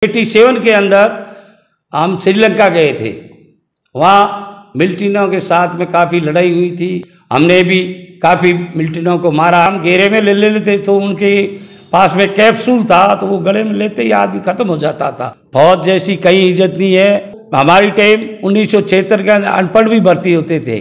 87 के अंदर हम श्रीलंका गए थे। वहाँ मिलिटेंटों के साथ में काफ़ी लड़ाई हुई थी। हमने भी काफ़ी मिलिटेंटों को मारा। हम घेरे में ले लेते तो उनके पास में कैप्सूल था तो वो गले में लेते ही आदमी खत्म हो जाता था। फौज जैसी कहीं इज्जत नहीं है। हमारी टाइम 1976 के अंदर अनपढ़ भी भर्ती होते थे।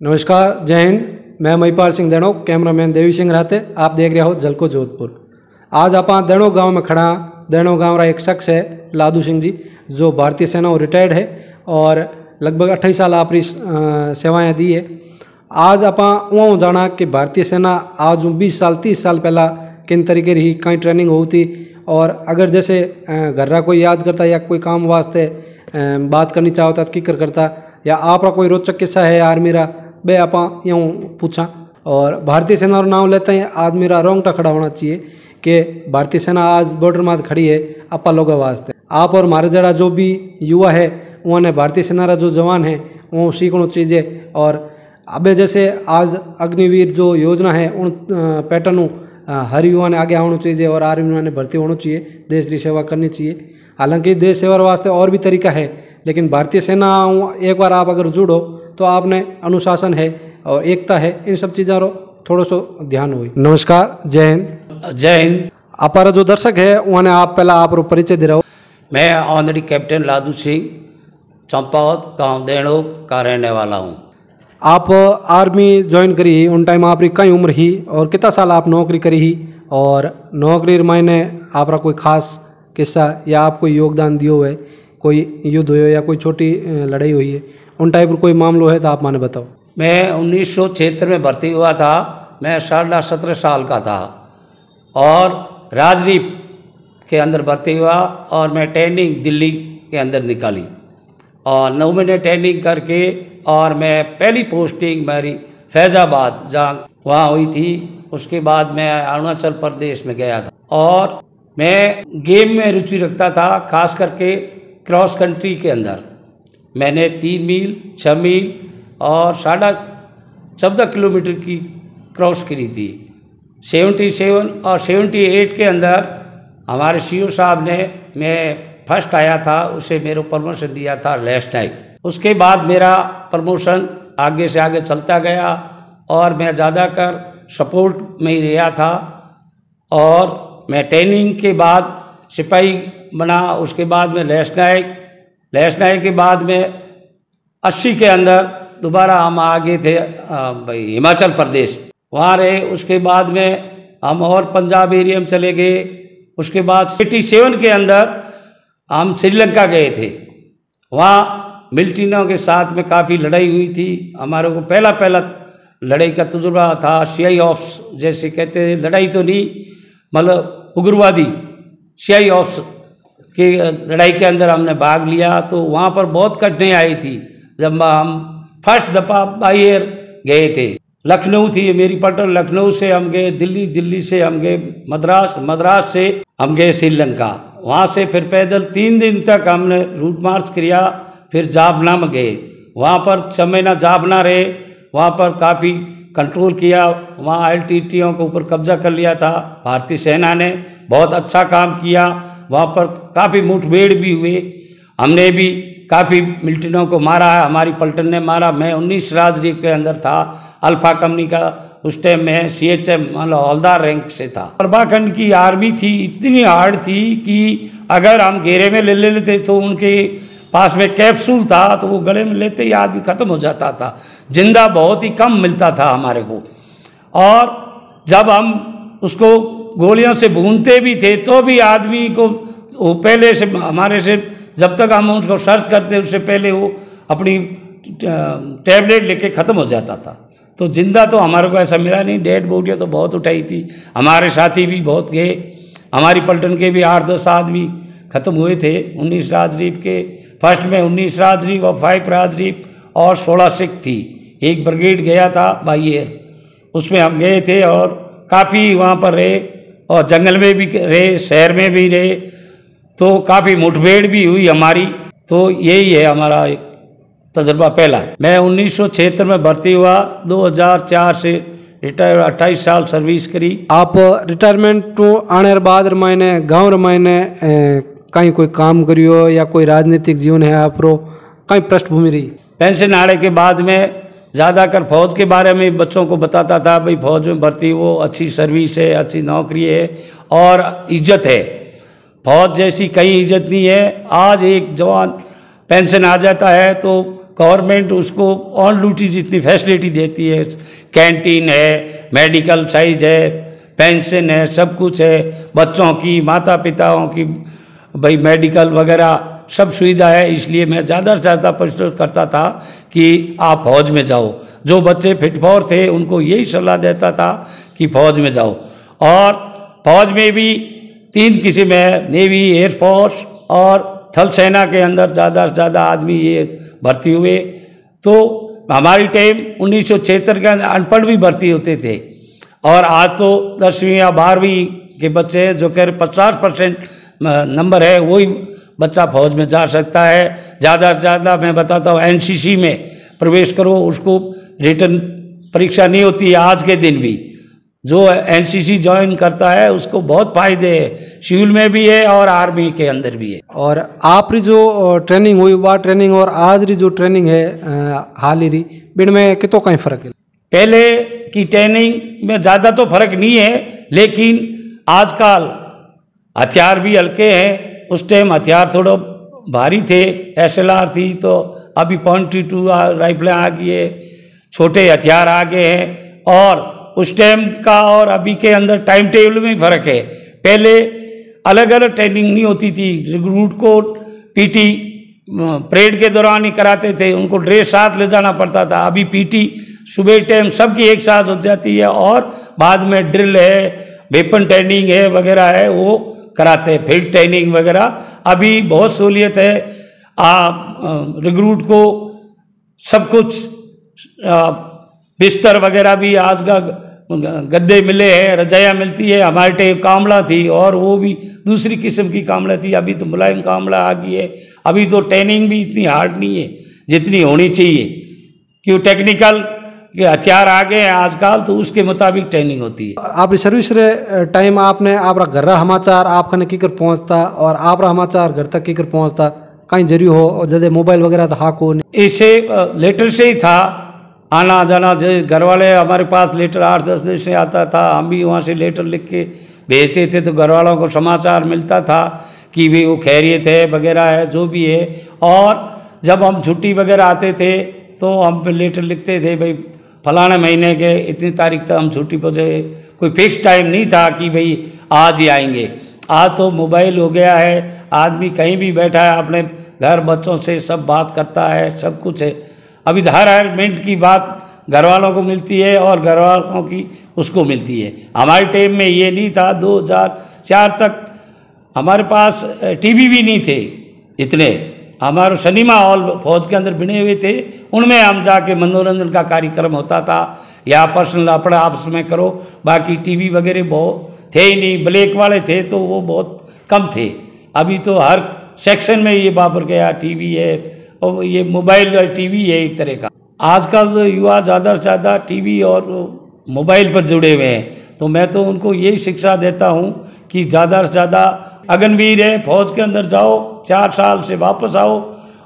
नमस्कार, जय हिंद। मैं महिपाल सिंह देणो, कैमरामैन देवी सिंह राते। आप देख रहे हो झलको जोधपुर। आज आप देणो गांव में खड़ा। देणो गांव रा एक शख्स है लादू सिंह जी, जो भारतीय सेना रिटायर्ड है और लगभग 28 साल आपरी सेवाएं दी है। आज आप वहाँ जाना कि भारतीय सेना आज 20 साल 30 साल पहला किन तरीके रही, कहीं ट्रेनिंग होती, और अगर जैसे घर रा कोई याद करता या कोई काम वास्ते बात करनी चाहता तो किकर करता, या आप कोई रोचक किस्सा है आर्मी रा बे आप यूँ पूछा। और भारतीय सेना रो नाम लेते हैं आदमी रा रोंगटा खड़ा होना चाहिए कि भारतीय सेना आज बॉर्डर मात खड़ी है आपा लोगों वास्ते। आप और हमारे जरा जो भी युवा है उन्होंने भारतीय सेना रा जो जवान है वो सीखना चाहिए। और अबे जैसे आज अग्निवीर जो योजना है उन पैटर्न हर युवा ने आगे आना चाहिए और आर्मी ने भर्ती होना चाहिए, देश की सेवा करनी चाहिए। हालांकि देश सेवा वास्ते और भी तरीका है, लेकिन भारतीय सेना एक बार आप अगर जुड़ो तो आपने अनुशासन है और एकता है, इन सब चीज़ों रो थोड़ा सो ध्यान हुई। नमस्कार, जय हिंद। जय हिंद। हमारा जो दर्शक है उन्हें आप पहला आप परिचय दे रहे हो। मैं ऑनरी कैप्टन लादू सिंह चंपावत गाँव देणो का रहने वाला हूँ। आप आर्मी ज्वाइन करी उन टाइम आपकी कई उम्र ही और कितना साल आप नौकरी करी ही, और नौकरी मायने आपका कोई खास किस्सा या आप कोई योगदान दियो है, कोई युद्ध हो या कोई छोटी लड़ाई हुई है, उन टाइप का कोई मामलो है तो आप माने बताओ। मैं 1976 में भर्ती हुआ था। मैं 17 साल का था और राजदीप के अंदर भर्ती हुआ और मैं ट्रेनिंग दिल्ली के अंदर निकाली और 9 महीने ट्रेनिंग करके, और मैं पहली पोस्टिंग मेरी फैज़ाबाद जहाँ वहाँ हुई थी। उसके बाद मैं अरुणाचल प्रदेश में गया था और मैं गेम में रुचि रखता था, खास करके क्रॉस कंट्री के अंदर। मैंने 3 मील 6 मील और 14.5 किलोमीटर की क्रॉस करी थी। 77 और 78 के अंदर हमारे सीओ साहब ने, मैं फर्स्ट आया था, उसे मेरे प्रमोशन दिया था लेफ्टिनेंट। उसके बाद मेरा प्रमोशन आगे से आगे चलता गया और मैं ज़्यादातर सपोर्ट में ही रहा था। और मैं ट्रेनिंग के बाद सिपाही बना, उसके बाद में लेफ्टिनेंट के बाद में 80 के अंदर दोबारा हम आगे थे भाई हिमाचल प्रदेश, वहाँ रहे। उसके बाद में हम और पंजाब एरिया में चले गए। उसके बाद 87 के अंदर हम श्रीलंका गए थे। वहाँ मिलिटेंटों के साथ में काफ़ी लड़ाई हुई थी। हमारे को पहला लड़ाई का तजुर्बा था। सीआई ऑफ्स जैसे कहते हैं, लड़ाई तो नहीं, मतलब उग्रवादी सीआई ऑफ्स की लड़ाई के अंदर हमने भाग लिया। तो वहाँ पर बहुत कठिनाई आई थी जब हम फर्स्ट दफ़ा बाई एयर गए थे। लखनऊ थी मेरी पटल, लखनऊ से हम गए दिल्ली, दिल्ली से हम गए मद्रास, मद्रास से हम गए श्रीलंका। वहाँ से फिर पैदल 3 दिन तक हमने रूट मार्च किया। फिर जाफना में गए, वहाँ पर 6 महीना जाफना रहे। वहाँ पर काफ़ी कंट्रोल किया, वहाँ एलटीटीओं के ऊपर कब्जा कर लिया था। भारतीय सेना ने बहुत अच्छा काम किया। वहाँ पर काफ़ी मुठभेड़ भी हुए। हमने भी काफ़ी मिलिटेंटों को मारा है, हमारी पलटन ने मारा। मैं 19 राजदीप के अंदर था, अल्फा कंपनी का। उस टाइम में CHM मतलब हौलदार रैंक से था। प्रभाखंड की आर्मी थी, इतनी हार्ड थी कि अगर हम घेरे में ले लेते तो उनके पास में कैप्सूल था तो वो गले में लेते ही आदमी खत्म हो जाता था। जिंदा बहुत ही कम मिलता था हमारे को। और जब हम उसको गोलियों से भूनते भी थे तो भी आदमी को वो पहले से हमारे से, जब तक हम उसको सर्च करते उससे पहले वो अपनी टैबलेट लेके ख़त्म हो जाता था। तो जिंदा तो हमारे को ऐसा मिला नहीं। डेड बॉडियाँ तो बहुत उठाई थी। हमारे साथी भी बहुत गए। हमारी पलटन के भी 8-10 आदमी ख़त्म हुए थे 19 राजदीप के। फर्स्ट में 19 राजदीप और 5 राजदीप और 16 सिख थी। एक ब्रिगेड गया था बाई एयर, उसमें हम गए थे और काफ़ी वहाँ पर रहे और जंगल में भी रहे, शहर में भी रहे। तो काफ़ी मुठभेड़ भी हुई हमारी। तो यही है हमारा एक तजुर्बा पहला। मैं 1976 में भर्ती हुआ, 2004 से रिटायर 28 साल सर्विस करी। आप रिटायरमेंट टू आने के बाद मैंने गाँव मैंने कहीं कोई काम करियो या कोई राजनीतिक जीवन है आप रो कहीं पृष्ठभूमि रही? पेंशन आने के बाद में ज़्यादातर फौज के बारे में बच्चों को बताता था, भाई फौज में भर्ती वो अच्छी सर्विस है, अच्छी नौकरी है और इज्जत है। फौज जैसी कहीं इज्जत नहीं है। आज एक जवान पेंशन आ जाता है तो गवर्नमेंट उसको ऑन ड्यूटी जितनी फैसिलिटी देती है, कैंटीन है, मेडिकल साइज है, पेंशन है, सब कुछ है, बच्चों की, माता पिताओं की भाई मेडिकल वगैरह सब सुविधा है। इसलिए मैं ज़्यादा से ज़्यादा प्रस्तुत करता था कि आप फौज में जाओ। जो बच्चे फिटफॉर थे उनको यही सलाह देता था कि फौज में जाओ। और फौज में भी 3 किस्म है, नेवी, एयरफोर्स और थल सेना के अंदर ज़्यादा से ज़्यादा आदमी ये भर्ती हुए। तो हमारी टाइम 1976 के अंदर अनपढ़ भी भर्ती होते थे और आज तो 10वीं या 12वीं के बच्चे जो कह रहे 50% नंबर है वही बच्चा फौज में जा सकता है। ज़्यादा से ज़्यादा मैं बताता हूँ एनसीसी में प्रवेश करो, उसको रिटर्न परीक्षा नहीं होती है आज के दिन भी। जो एनसीसी ज्वाइन करता है उसको बहुत फायदे है, सिविल में भी है और आर्मी के अंदर भी है। और आप री जो ट्रेनिंग हुई वह ट्रेनिंग और आज री जो ट्रेनिंग है हाल ही री बिन में कितो कहीं फ़र्क है? पहले की ट्रेनिंग में ज़्यादा तो फर्क नहीं है, लेकिन आजकल हथियार भी हल्के हैं। उस टाइम हथियार थोड़ा भारी थे, SLR थी, तो अभी .22 राइफलें आ गई है, छोटे हथियार आ गए हैं। और उस टाइम का और अभी के अंदर टाइम टेबल में फ़र्क है। पहले अलग अलग ट्रेनिंग नहीं होती थी, रिक्रूट को PT परेड के दौरान ही कराते थे, उनको ड्रेस साथ ले जाना पड़ता था। अभी PT सुबह टाइम सबकी एक साथ हो जाती है और बाद में ड्रिल है, वेपन ट्रेनिंग है वगैरह है वो कराते हैं, फील्ड ट्रेनिंग वगैरह। अभी बहुत सहूलियत है, रिक्रूट को सब कुछ बिस्तर वगैरह भी आज का गद्दे मिले हैं, रजाइयाँ मिलती है। हमारे टाइम कामला थी और वो भी दूसरी किस्म की कामला थी, अभी तो मुलायम कामला आ गई है। अभी तो ट्रेनिंग भी इतनी हार्ड नहीं है जितनी होनी चाहिए, क्यों टेक्निकल के हथियार आ गए हैं आजकल, तो उसके मुताबिक ट्रेनिंग होती है। आप सर्विस रे टाइम आपने आप घर समाचार आप खने कीकर पहुँचता और आप समाचार घर तक कीकर पहुँचता कहीं जरिए हो और जैसे मोबाइल वगैरह था को इसे लेटर से ही था आना जाना। जैसे घर वाले हमारे पास लेटर 8-10 दिन से आता था, हम भी वहाँ से लेटर लिख के भेजते थे, तो घर वालों को समाचार मिलता था कि भी वो खैरियत है वगैरह है जो भी है। और जब हम छुट्टी वगैरह आते थे तो हम लेटर लिखते थे, भाई फलाने महीने के इतनी तारीख तक हम छुट्टी पर जाए। कोई फिक्स टाइम नहीं था कि भाई आज ही आएंगे। आज तो मोबाइल हो गया है, आदमी कहीं भी बैठा है अपने घर बच्चों से सब बात करता है, सब कुछ है। अभी हर मिनट की बात घर वालों को मिलती है और घर वालों की उसको मिलती है। हमारे टाइम में ये नहीं था। 2004 तक हमारे पास टीवी भी नहीं थे इतने। हमारे सिनेमा हॉल फौज के अंदर बने हुए थे, उनमें हम जाके मनोरंजन का कार्यक्रम होता था या पर्सनल अपना आपस में करो। बाकी टीवी वगैरह बहुत थे ही नहीं, ब्लैक वाले थे तो वो बहुत कम थे। अभी तो हर सेक्शन में ये बाबर गया टीवी है और ये मोबाइल और टीवी है एक तरह का। आजकल जो युवा ज़्यादा से ज़्यादा टीवी और मोबाइल पर जुड़े हुए हैं, तो मैं तो उनको यही शिक्षा देता हूँ कि ज़्यादा से ज़्यादा अग्निवीर है, फौज के अंदर जाओ, 4 साल से वापस आओ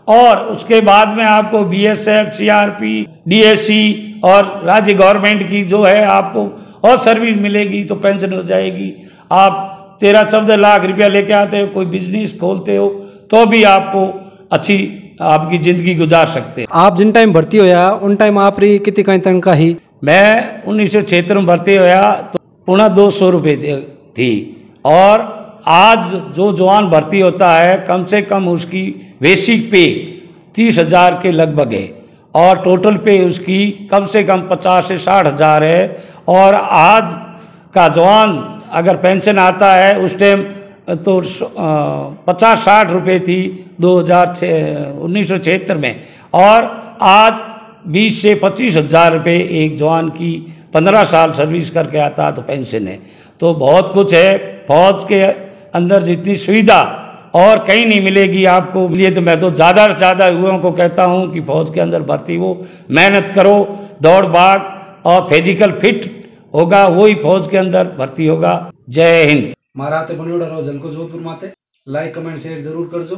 और उसके बाद में आपको BSF, CRP, DSC और राज्य गवर्नमेंट की जो है आपको और सर्विस मिलेगी, तो पेंशन हो जाएगी। आप 13-14 लाख रुपया लेके आते हो, कोई बिजनेस खोलते हो तो भी आपको अच्छी आपकी ज़िंदगी गुजार सकते हैं। आप जिन टाइम भर्ती होया उन टाइम आप री कितनी कहीं तनख्वाह ही? मैं 1976 में भर्ती होया तो 250 रुपये थी और आज जो जवान भर्ती होता है कम से कम उसकी बेसिक पे 30,000 के लगभग है और टोटल पे उसकी कम से कम 50 से 60 हज़ार है। और आज का जवान अगर पेंशन आता है उस टाइम तो 50-60 रुपये थी 1976 में, और आज 20 से 25 हज़ार रुपये एक जवान की 15 साल सर्विस करके आता तो पेंशन है। तो बहुत कुछ है फौज के अंदर, जितनी सुविधा और कहीं नहीं मिलेगी आपको। इसलिए तो मैं तो ज़्यादा से ज़्यादा युवाओं को कहता हूँ कि फौज के अंदर भर्ती हो, मेहनत करो, दौड़ भाग और फिजिकल फिट होगा वही फौज के अंदर भर्ती होगा। जय हिंद। मारा हाथे बन्योड़ा रहो झलको जोधपुर माते। लाइक कमेंट शेयर जरूर करजो।